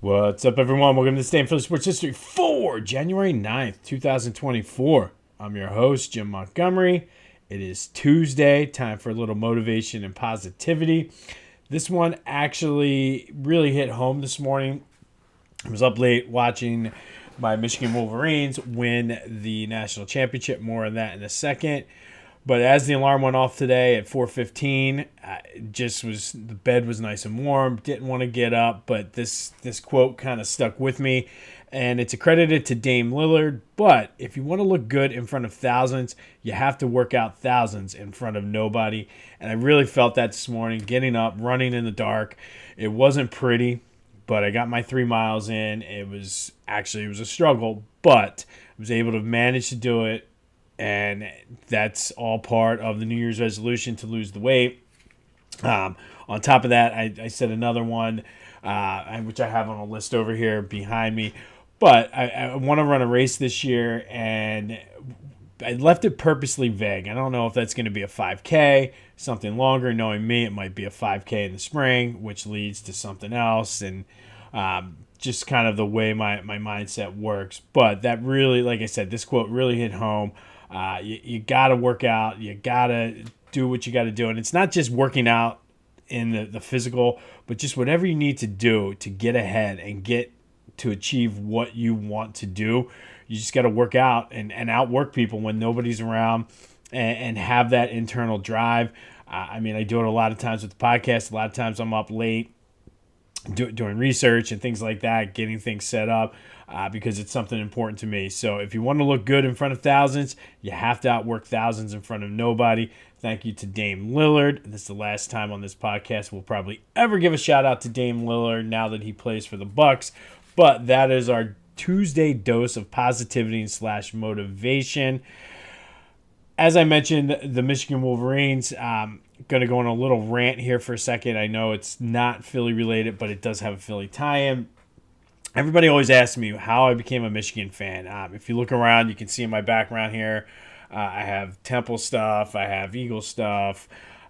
What's up, everyone? Welcome to the Stand Philly Sports History for January 9th, 2024. I'm your host, Jim Montgomery. It is Tuesday, time for a little motivation and positivity. This one actually really hit home this morning. I was up late watching my Michigan Wolverines win the national championship. More on that in a second. But as the alarm went off today at 4:15, the bed was nice and warm. Didn't want to get up, but this quote kind of stuck with me, and it's accredited to Dame Lillard. But if you want to look good in front of thousands, you have to work out thousands in front of nobody. And I really felt that this morning, getting up, running in the dark. It wasn't pretty, but I got my 3 miles in. It was a struggle, but I was able to manage to do it. And that's all part of the New Year's resolution to lose the weight. On top of that, I said another one, which I have on a list over here behind me. But I want to run a race this year, and I left it purposely vague. I don't know if that's going to be a 5K, something longer. Knowing me, it might be a 5K in the spring, which leads to something else. And just kind of the way my mindset works. But that really, like I said, this quote really hit home. You got to work out. You got to do what you got to do. And it's not just working out in the physical, but just whatever you need to do to get ahead and get to achieve what you want to do. You just got to work out and outwork people when nobody's around and have that internal drive. I do it a lot of times with the podcast. A lot of times I'm up late doing research and things like that, getting things set up. Because it's something important to me. So if you want to look good in front of thousands, you have to outwork thousands in front of nobody. Thank you to Dame Lillard. This is the last time on this podcast we'll probably ever give a shout out to Dame Lillard now that he plays for the Bucks. But that is our Tuesday dose of positivity / motivation. As I mentioned, the Michigan Wolverines, going to go on a little rant here for a second. I know it's not Philly related, but it does have a Philly tie-in. Everybody always asks me how I became a Michigan fan. If you look around, you can see in my background here, I have Temple stuff, I have Eagle stuff.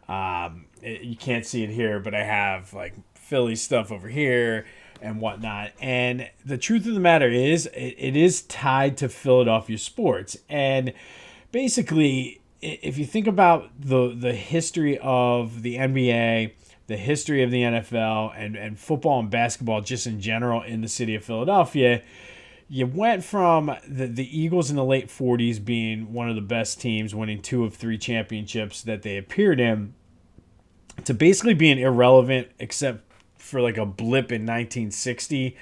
You can't see it here, but I have like Philly stuff over here and whatnot. And the truth of the matter is, it is tied to Philadelphia sports. And basically, if you think about the history of the NBA, the history of the NFL and football and basketball just in general in the city of Philadelphia, you went from the Eagles in the late 40s being one of the best teams, winning 2 of 3 championships that they appeared in, to basically being irrelevant except for like a blip in 1960,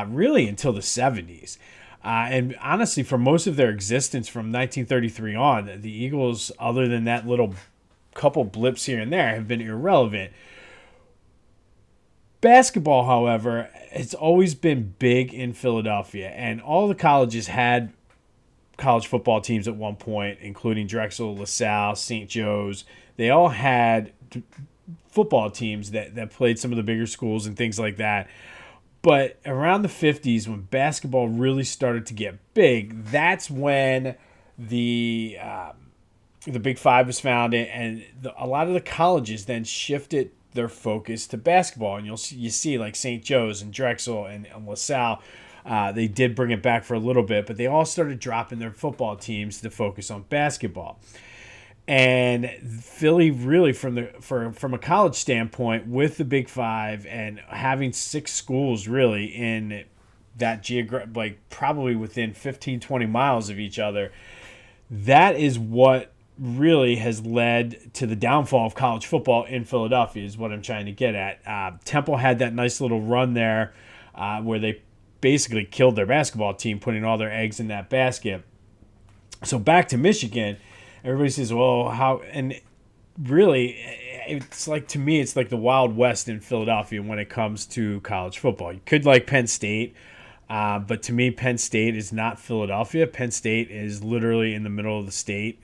really until the 70s. And honestly, for most of their existence from 1933 on, the Eagles, other than that little couple blips here and there, have been irrelevant. Basketball, however, has always been big in Philadelphia, and all the colleges had college football teams at one point, including Drexel, LaSalle, St. Joe's. They all had football teams that played some of the bigger schools and things like that. But around the 50s, when basketball really started to get big, that's when the Big Five was founded, and a lot of the colleges then shifted their focus to basketball. And you see like St. Joe's and Drexel and LaSalle, they did bring it back for a little bit, but they all started dropping their football teams to focus on basketball. And Philly really, from a college standpoint, with the Big Five and having 6 schools really in that probably within 15, 20 miles of each other, that is what really has led to the downfall of college football in Philadelphia, is what I'm trying to get at. Temple had that nice little run there where they basically killed their basketball team, putting all their eggs in that basket. So back to Michigan, everybody says, well, how? And really, it's like, to me, it's like the Wild West in Philadelphia when it comes to college football. You could like Penn State, but to me, Penn State is not Philadelphia. Penn State is literally in the middle of the state.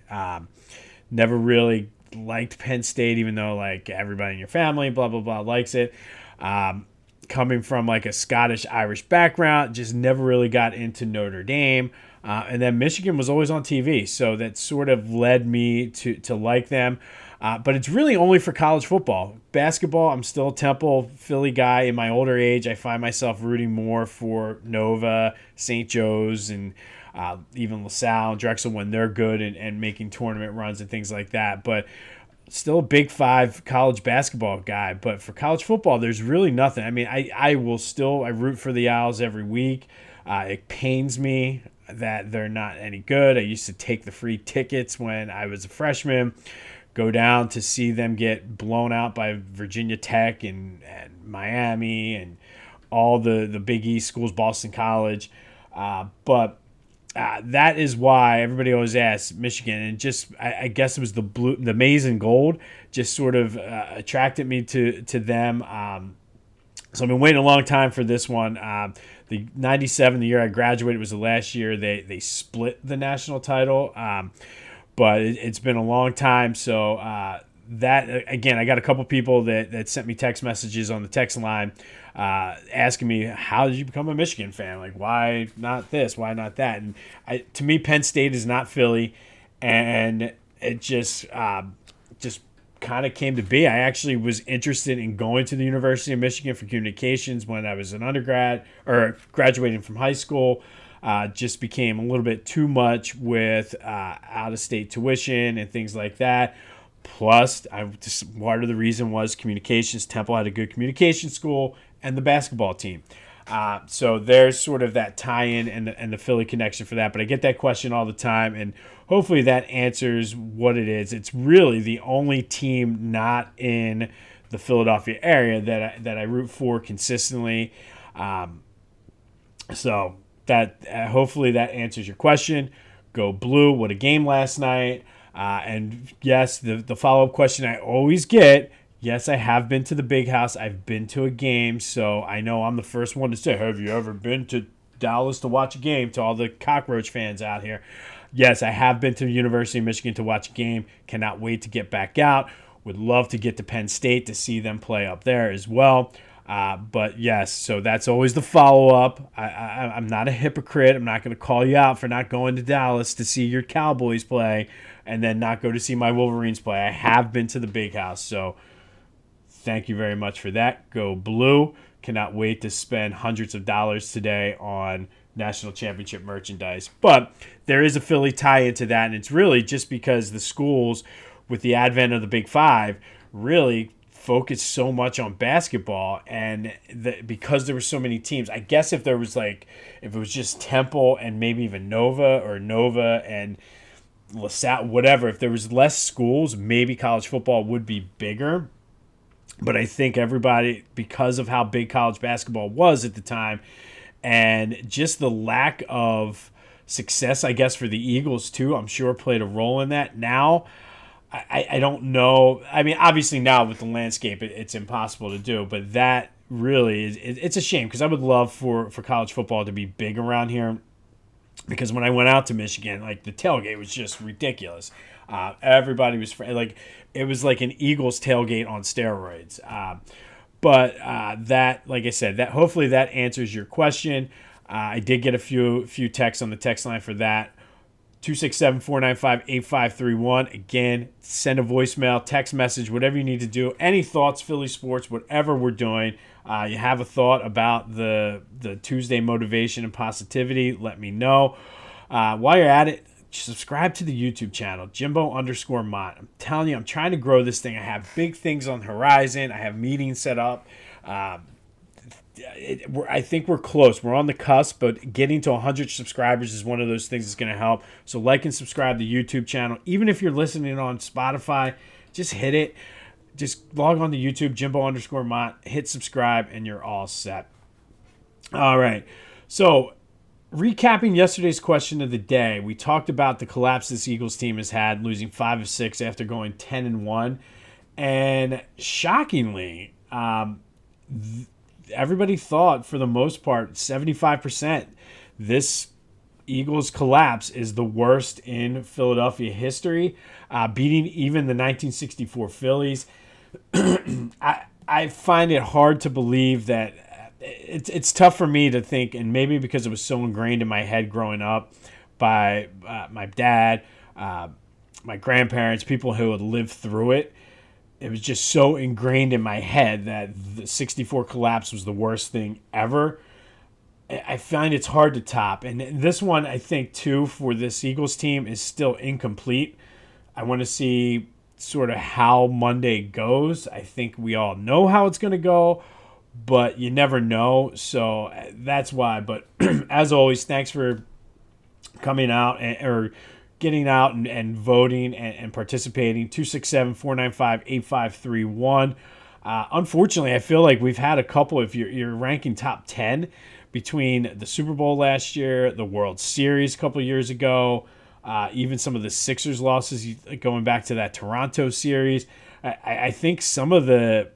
Never really liked Penn State, even though like everybody in your family, blah, blah, blah, likes it. Coming from like a Scottish-Irish background, just never really got into Notre Dame. And then Michigan was always on TV, so that sort of led me to like them. But it's really only for college football. Basketball, I'm still a Temple Philly guy. In my older age, I find myself rooting more for Nova, St. Joe's, and even LaSalle and Drexel when they're good and making tournament runs and things like that. But still a Big Five college basketball guy. But for college football, there's really nothing. I mean, I root for the Owls every week. It pains me that they're not any good. I used to take the free tickets when I was a freshman, go down to see them get blown out by Virginia Tech and Miami and all the Big East schools, Boston College. But that is why everybody always asks Michigan, and just I guess it was the maize and gold just sort of attracted me to them. So I've been waiting a long time for this one. The 97, the year I graduated, was the last year they split the national title. But it's been a long time. So that, again, I got a couple people that sent me text messages on the text line asking me, how did you become a Michigan fan? Like, why not this? Why not that? And to me, Penn State is not Philly. And it just kind of came to be. I actually was interested in going to the University of Michigan for communications when I was an undergrad or graduating from high school. Just became a little bit too much with out-of-state tuition and things like that. Plus, part of the reason was communications. Temple had a good communication school and the basketball team. So there's sort of that tie-in and the Philly connection for that. But I get that question all the time, and hopefully that answers what it is. It's really the only team not in the Philadelphia area that I root for consistently. So that hopefully that answers your question. Go Blue. What a game last night. And yes, the follow-up question I always get, yes, I have been to the Big House. I've been to a game, so I know I'm the first one to say, have you ever been to Dallas to watch a game? To all the cockroach fans out here. Yes, I have been to the University of Michigan to watch a game. Cannot wait to get back out. Would love to get to Penn State to see them play up there as well. But yes, so that's always the follow-up. I'm not a hypocrite. I'm not going to call you out for not going to Dallas to see your Cowboys play and then not go to see my Wolverines play. I have been to the Big House, so thank you very much for that. Go Blue. Cannot wait to spend hundreds of dollars today on national championship merchandise. But there is a Philly tie into that, and it's really just because the schools, with the advent of the Big Five, really focused so much on basketball, and because there were so many teams, I guess if it was just Temple and maybe even Nova and LaSalle, whatever, if there was less schools, maybe college football would be bigger. But I think everybody, because of how big college basketball was at the time, and just the lack of success, I guess, for the Eagles too, I'm sure played a role in that. Now, I don't know. I mean, obviously now with the landscape, it's impossible to do. But that really it's a shame, because I would love for college football to be big around here. Because when I went out to Michigan, like, the tailgate was just ridiculous. Everybody was like, it was like an Eagles tailgate on steroids. But that, like I said, that hopefully that answers your question. I did get a few texts on the text line for that. 267-495-8531. Again, send a voicemail, text message, whatever you need to do. Any thoughts, Philly sports, whatever we're doing. You have a thought about the Tuesday motivation and positivity, let me know. While you're at it, subscribe to the YouTube channel, Jimbo_Mott. I'm telling you, I'm trying to grow this thing. I have big things on the horizon. I have meetings set up. I think we're close. We're on the cusp, but getting to 100 subscribers is one of those things that's going to help. So like and subscribe to the YouTube channel. Even if you're listening on Spotify, just hit it. Just log on to YouTube, Jimbo_Mott, hit subscribe, and you're all set. All right. So recapping yesterday's question of the day, we talked about the collapse this Eagles team has had, losing 5 of 6 after going 10-1. And shockingly, everybody thought, for the most part, 75%, this Eagles collapse is the worst in Philadelphia history, beating even the 1964 Phillies. I find it hard to believe that it's tough for me to think, and maybe because it was so ingrained in my head growing up by my dad, my grandparents, people who had lived through it. It was just so ingrained in my head that the 64 collapse was the worst thing ever. I find it's hard to top. And this one, I think, too, for this Eagles team is still incomplete. I want to see sort of how Monday goes. I think we all know how it's going to go, but you never know. So that's why. But as always, thanks for coming out or getting out and voting and participating. 267-495-8531. Unfortunately, I feel like we've had a couple, if you're ranking top 10, between the Super Bowl last year, the World Series a couple years ago, even some of the Sixers losses going back to that Toronto series. I think some of the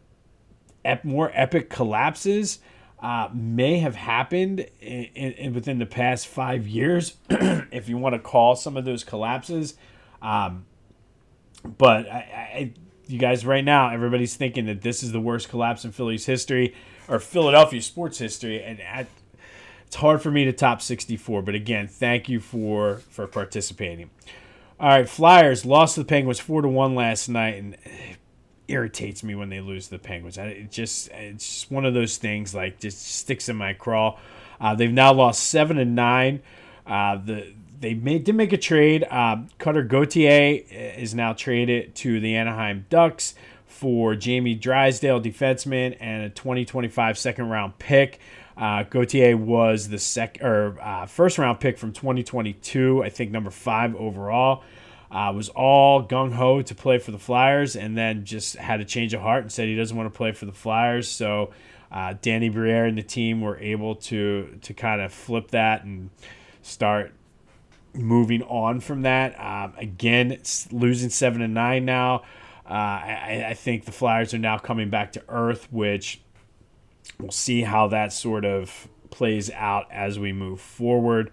more epic collapses may have happened within the past 5 years, if you want to call some of those collapses. But you guys right now, everybody's thinking that this is the worst collapse in Phillies history or Philadelphia sports history, and it's hard for me to top 64. But again, thank you for participating. All right, Flyers lost to the Penguins 4-1 last night, and it irritates me when they lose to the Penguins. It's just one of those things, like, just sticks in my craw. They've now lost 7-9. They did make a trade. Cutter Gauthier is now traded to the Anaheim Ducks for Jamie Drysdale, defenseman, and a 2025 second-round pick. Gauthier was the first-round pick from 2022, I think number 5 overall. Was all gung-ho to play for the Flyers, and then just had a change of heart and said he doesn't want to play for the Flyers. So Danny Briere and the team were able to kind of flip that and start moving on from that. Again, it's losing 7-9 now. I think the Flyers are now coming back to earth, which we'll see how that sort of plays out as we move forward.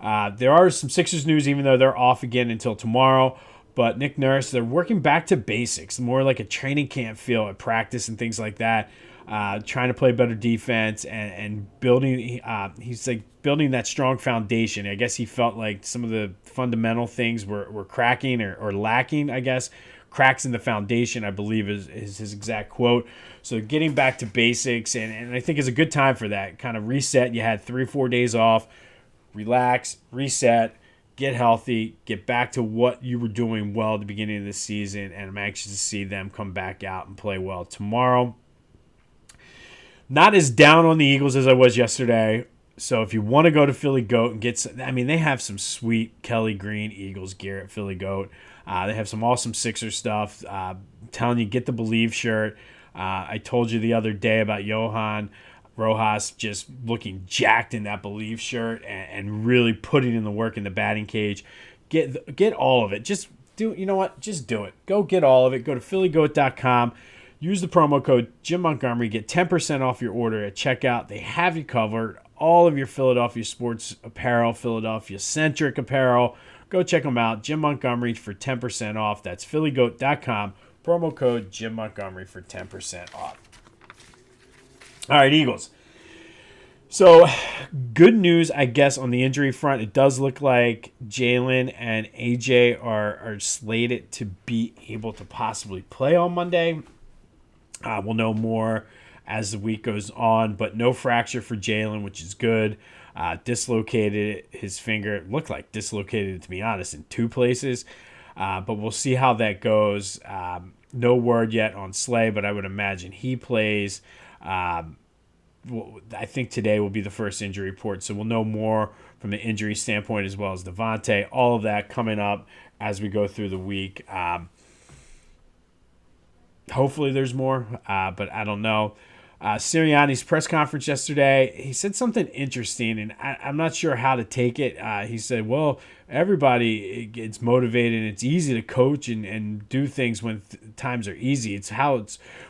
There are some Sixers news, even though they're off again until tomorrow. But Nick Nurse, they're working back to basics, more like a training camp feel at practice and things like that. Trying to play better defense and building. He's like building that strong foundation. I guess he felt like some of the fundamental things were cracking or lacking, I guess. Cracks in the foundation, I believe, is his exact quote. So getting back to basics, and I think it's a good time for that. Kind of reset. You had 3-4 days off. Relax, reset, get healthy, get back to what you were doing well at the beginning of the season, and I'm anxious to see them come back out and play well tomorrow. Not as down on the Eagles as I was yesterday. So if you want to go to Philly Goat and get some, they have some sweet Kelly Green Eagles gear at Philly Goat. They have some awesome Sixers stuff. I'm telling you, get the Believe shirt. I told you the other day about Johan Rojas just looking jacked in that Believe shirt and really putting in the work in the batting cage. Get all of it. Just do, you know what? Just do it. Go get all of it. Go to phillygoat.com. Use the promo code Jim Montgomery. Get 10% off your order at checkout. They have you covered. All of your Philadelphia sports apparel, Philadelphia-centric apparel. Go check them out. Jim Montgomery for 10% off. That's phillygoat.com. Promo code Jim Montgomery for 10% off. All right, Eagles. So, good news, I guess, on the injury front. It does look like Jalen and AJ are slated to be able to possibly play on Monday. We'll know more as the week goes on, but no fracture for Jalen, which is good. Dislocated his finger. It looked like dislocated, to be honest, in 2 places. But we'll see how that goes. No word yet on Slay, but I would imagine he plays. I think today will be the first injury report, so we'll know more from the injury standpoint as well as Devontae. All of that coming up as we go through the week. Hopefully there's more, but I don't know. Sirianni's press conference yesterday, he said something interesting, and I'm not sure how to take it. He said, well, everybody gets motivated, and it's easy to coach and do things when times are easy. It's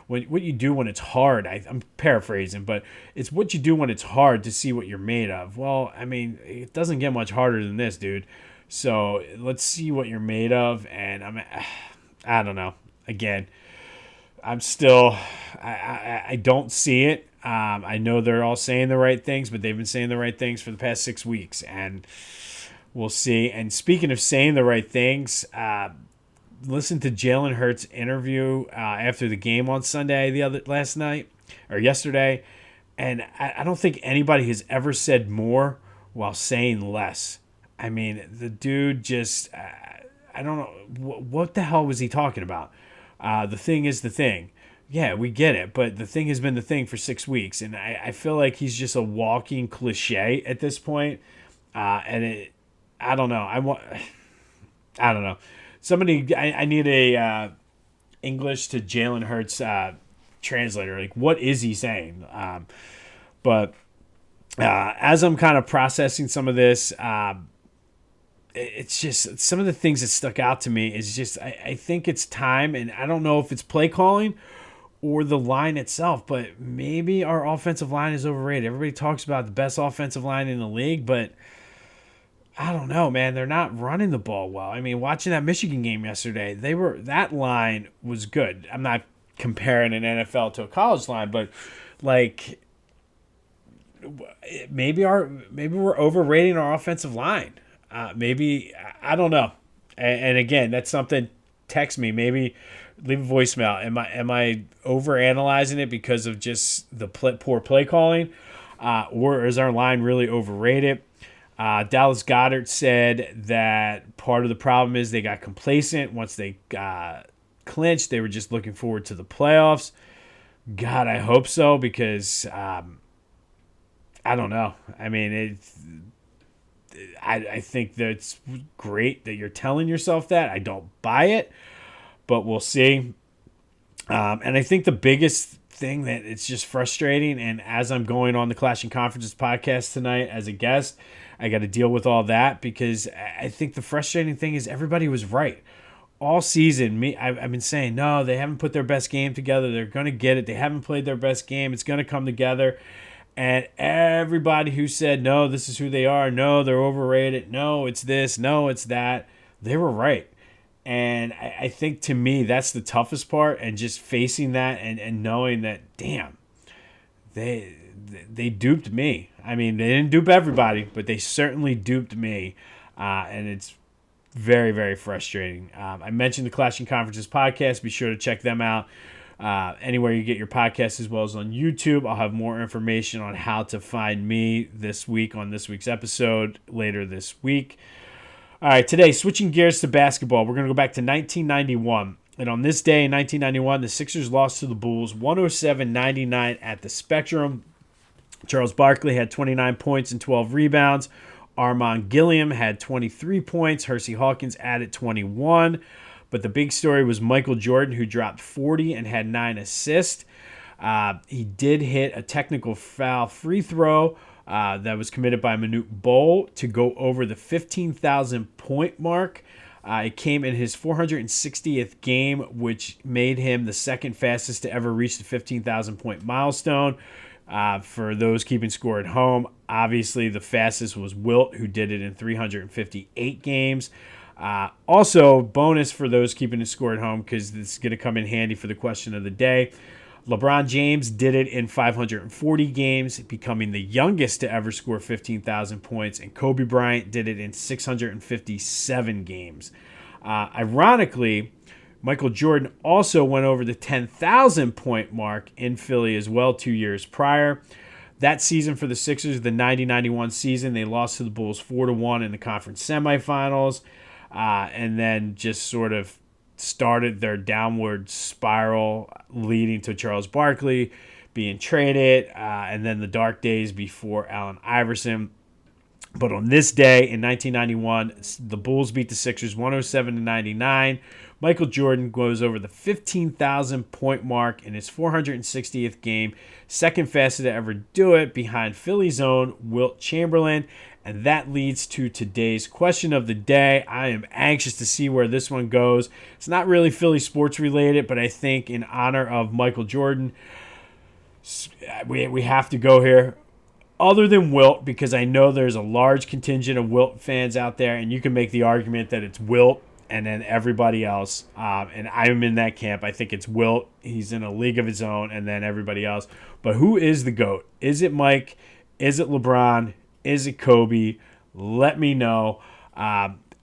what you do when it's hard. I'm paraphrasing, but it's what you do when it's hard to see what you're made of. Well, it doesn't get much harder than this, dude. So let's see what you're made of, and I don't know. Again, I'm still, I don't see it. I know they're all saying the right things, but they've been saying the right things for the past 6 weeks, and we'll see. And speaking of saying the right things, listened to Jalen Hurts' interview after the game on Sunday yesterday, and I don't think anybody has ever said more while saying less. I mean, the dude just, I don't know, what the hell was he talking about? The thing is the thing. Yeah, we get it, but the thing has been the thing for 6 weeks, and I feel like he's just a walking cliche at this point. I don't know. I don't know. Somebody, I need a English to Jalen Hurts translator. Like, what is he saying? But as I'm kind of processing some of this, it's just some of the things that stuck out to me is just I think it's time, and I don't know if it's play calling or the line itself, but maybe our offensive line is overrated. Everybody talks about the best offensive line in the league, but I don't know, man. They're not running the ball well. I mean, watching that Michigan game yesterday, that line was good. I'm not comparing an NFL to a college line, but like maybe we're overrating our offensive line. Maybe I don't know. And again, that's something. Text me. Maybe leave a voicemail. Am I overanalyzing it because of just the poor play calling, or is our line really overrated? Dallas Goedert said that part of the problem is they got complacent once they clinched. They were just looking forward to the playoffs. God, I hope so, because I don't know. I mean, I think that's great that you're telling yourself that. I don't buy it, but we'll see. And I think the biggest thing that it's just frustrating, and as I'm going on the Clashing Conferences podcast tonight as a guest, I got to deal with all that, because I think the frustrating thing is everybody was right. All season, I've been saying, no, they haven't put their best game together. They're going to get it. They haven't played their best game. It's going to come together. And everybody who said, no, this is who they are. No, they're overrated. No, it's this. No, it's that. They were right. And I think, to me, that's the toughest part, and just facing that and knowing that, damn, they duped me. I mean, they didn't dupe everybody, but they certainly duped me. And it's very, very frustrating. I mentioned the Clashing Conferences podcast. Be sure to check them out anywhere you get your podcasts, as well as on YouTube. I'll have more information on how to find me this week on this week's episode later this week. All right, today, switching gears to basketball, we're going to go back to 1991. And on this day in 1991, the Sixers lost to the Bulls 107-99 at the Spectrum. Charles Barkley had 29 points and 12 rebounds. Armand Gilliam had 23 points. Hersey Hawkins added 21. But the big story was Michael Jordan, who dropped 40 and had 9 assists. He did hit a technical foul free throw that was committed by Manute Bol to go over the 15,000 point mark. It came in his 460th game, which made him the second fastest to ever reach the 15,000 point milestone. For those keeping score at home, obviously the fastest was Wilt, who did it in 358 games. Also, bonus for those keeping the score at home, because this is going to come in handy for the question of the day. LeBron James did it in 540 games, becoming the youngest to ever score 15,000 points, and Kobe Bryant did it in 657 games. Ironically, Michael Jordan also went over the 10,000 point mark in Philly as well 2 years prior. That season for the Sixers, the 90-91 season, they lost to the Bulls 4-1 in the conference semifinals, and then just sort of started their downward spiral, leading to Charles Barkley being traded, and then the dark days before Allen Iverson. But on this day in 1991, the Bulls beat the Sixers 107-99. Michael Jordan goes over the 15,000 point mark in his 460th game, second fastest to ever do it, behind Philly's own Wilt Chamberlain. And that leads to today's question of the day. I am anxious to see where this one goes. It's not really Philly sports related, but I think in honor of Michael Jordan, we have to go here. Other than Wilt, because I know there's a large contingent of Wilt fans out there, and you can make the argument that it's Wilt and then everybody else. And I'm in that camp. I think it's Wilt. He's in a league of his own, and then everybody else. But who is the GOAT? Is it Mike? Is it LeBron? Is it Kobe? Let me know.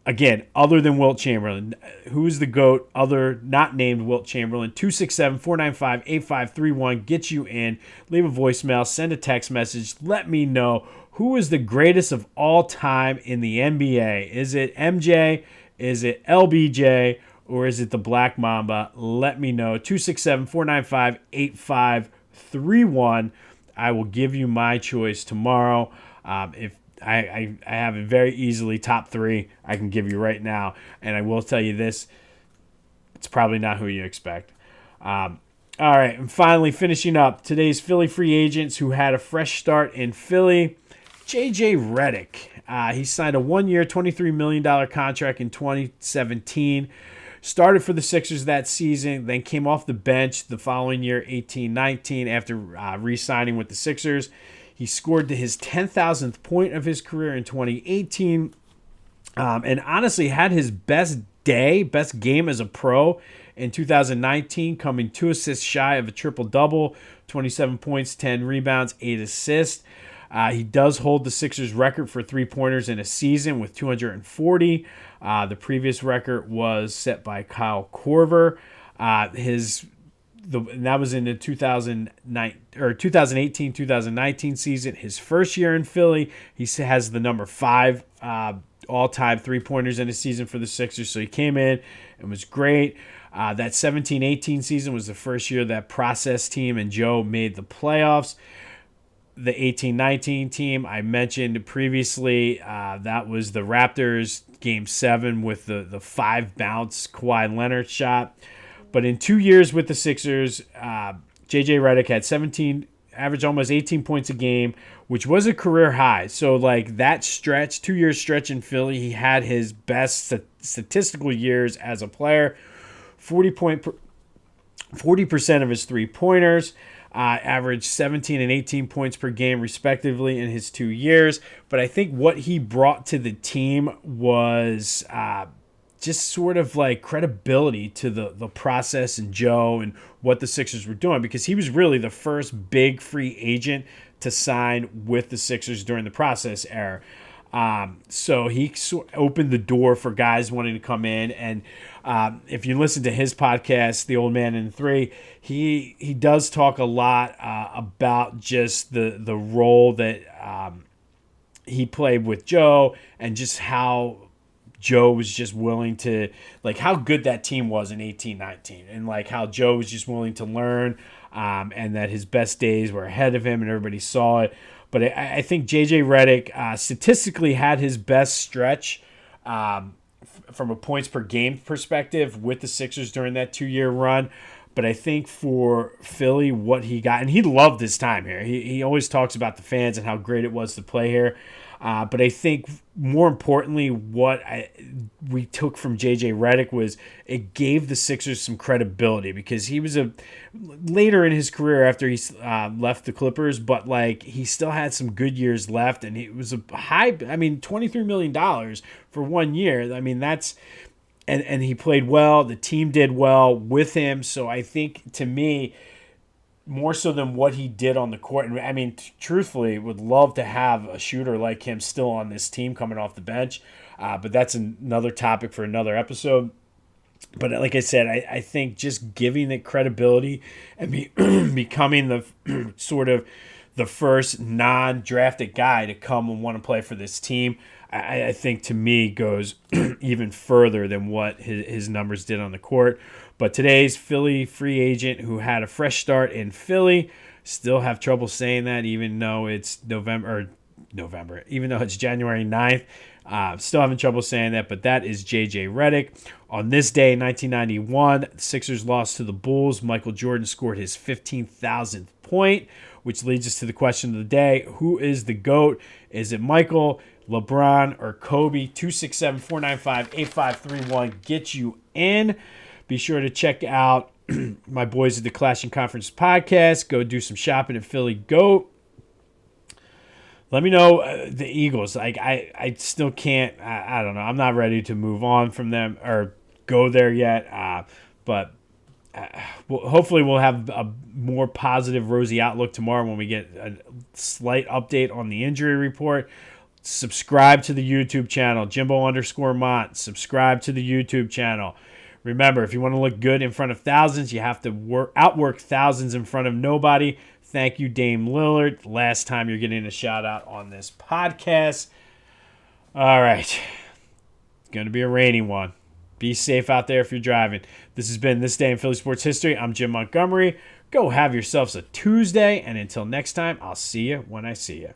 Again, other than Wilt Chamberlain, who is the GOAT other not named Wilt Chamberlain? 267-495-8531. Get you in. Leave a voicemail. Send a text message. Let me know who is the greatest of all time in the NBA. Is it MJ? Is it LBJ? Or is it the Black Mamba? Let me know. 267-495-8531. I will give you my choice tomorrow. If I have it very easily top 3 I can give you right now. And I will tell you this, it's probably not who you expect. All right, and finally finishing up today's Philly free agents who had a fresh start in Philly. J.J. Redick. He signed a 1-year, $23 million contract in 2017. Started for the Sixers that season, then came off the bench the following year, 18-19, after re-signing with the Sixers. He scored to his 10,000th point of his career in 2018, and honestly had his best game as a pro in 2019, coming 2 assists shy of a triple-double, 27 points, 10 rebounds, 8 assists. He does hold the Sixers record for three-pointers in a season with 240. The previous record was set by Kyle Korver. And that was in the 2018-2019 season. His first year in Philly, he has the number 5 all-time three-pointers in a season for the Sixers. So he came in and was great. That 17-18 season was the first year that process team and Joe made the playoffs. The 18-19 team I mentioned previously, that was the Raptors Game 7 with the 5-bounce Kawhi Leonard shot. But in 2 years with the Sixers, J.J. Redick had averaged almost 18 points a game, which was a career high. So, like, that stretch, 2-year stretch in Philly, he had his best statistical years as a player. 40% of his three-pointers, averaged 17 and 18 points per game, respectively, in his 2 years. But I think what he brought to the team was just sort of like credibility to the process and Joe and what the Sixers were doing, because he was really the first big free agent to sign with the Sixers during the process era. So he opened the door for guys wanting to come in. And if you listen to his podcast, The Old Man in 3, he does talk a lot about just the role that he played with Joe, and just how Joe was just willing to, like, how good that team was in 18-19, and like how Joe was just willing to learn, and that his best days were ahead of him and everybody saw it. But I think J.J. Redick statistically had his best stretch from a points per game perspective with the Sixers during that 2-year run. But I think for Philly, what he got, and he loved his time here. He always talks about the fans and how great it was to play here. But I think more importantly, what we took from J.J. Redick was it gave the Sixers some credibility, because he was later in his career after he left the Clippers, but like he still had some good years left, and it was a high. I mean, $23 million for 1 year. I mean, that's. And he played well. The team did well with him. So I think, to me, more so than what he did on the court. And I mean, truthfully, would love to have a shooter like him still on this team coming off the bench. But that's another topic for another episode. But like I said, I think just giving it credibility and becoming the sort of the first non-drafted guy to come and want to play for this team, I think, to me, goes even further than what his numbers did on the court. But today's Philly free agent who had a fresh start in Philly, still have trouble saying that even though it's even though it's January 9th. Still having trouble saying that, but that is J.J. Redick. On this day, 1991, the Sixers lost to the Bulls. Michael Jordan scored his 15,000th point, which leads us to the question of the day. Who is the GOAT? Is it Michael, LeBron, or Kobe? 267-495-8531. Get you in. Be sure to check out my boys at the Clash and Conference podcast. Go do some shopping at Philly GOAT. Let me know the Eagles. Like I still can't. I don't know. I'm not ready to move on from them or go there yet. But hopefully we'll have a more positive, rosy outlook tomorrow when we get a slight update on the injury report. Subscribe to the YouTube channel, Jimbo_Mont. Subscribe to the YouTube channel. Remember, if you want to look good in front of thousands, you have to outwork thousands in front of nobody. Thank you, Dame Lillard. Last time you're getting a shout out on this podcast. All right. It's going to be a rainy one. Be safe out there if you're driving. This has been This Day in Philly Sports History. I'm Jim Montgomery. Go have yourselves a Tuesday. And until next time, I'll see you when I see you.